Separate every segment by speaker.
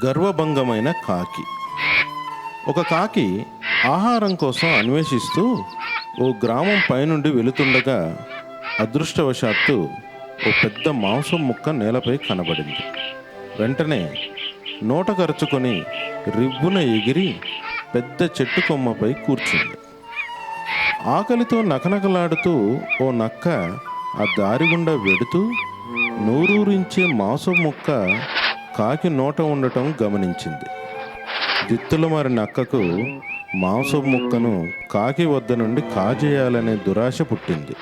Speaker 1: గర్వభంగమైన కాకి. ఒక కాకి ఆహారం కోసం అన్వేషిస్తూ ఓ గ్రామం పైనుండి వెళుతుండగా అదృష్టవశాత్తు ఓ పెద్ద మాంసం ముక్క నేలపై కనబడింది. వెంటనే నోట కరుచుకొని రివ్వున ఎగిరి పెద్ద చెట్టు కొమ్మపై కూర్చుంది. ఆకలితో నకనకలాడుతూ ఓ నక్క ఆ దారి గుండా వెడుతూ నూరూరించే మాంసం ముక్క కాకి నోట ఉండటం గమనించింది. దిత్తుల మరి నక్కకు మాంసం ముక్కను కాకి వద్ద నుండి కాజేయాలనే దురాశ పుట్టింది.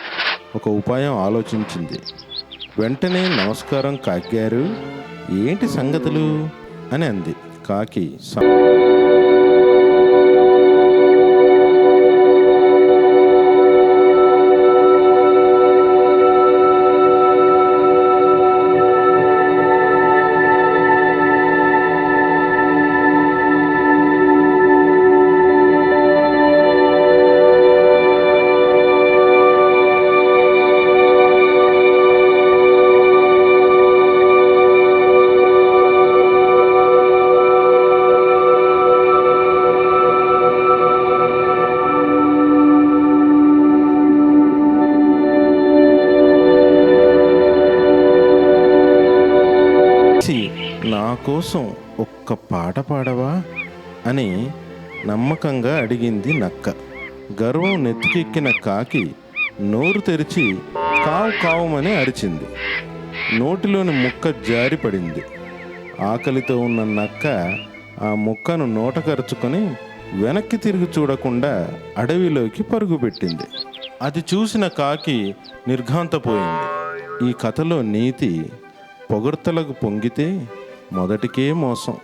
Speaker 1: ఒక ఉపాయం ఆలోచించింది. వెంటనే నమస్కారం కాకిగారు, ఏంటి సంగతులు అని అంది. కాకి నా కోసం ఒక్క పాట పాడవా అని నమ్మకంగా అడిగింది నక్క. గర్వం నెత్తికెక్కిన కాకి నోరు తెరిచి కావు కావుమని అరిచింది. నోటిలోని ముక్క జారిపడింది. ఆకలితో ఉన్న నక్క ఆ ముక్కను నోట కరుచుకొని వెనక్కి తిరిగి చూడకుండా అడవిలోకి పరుగుపెట్టింది. అది చూసిన కాకి నిర్ఘాంతపోయింది. ఈ కథలో నీతి, పొగడ్తలకు పొంగితే మొదటికే మోసం.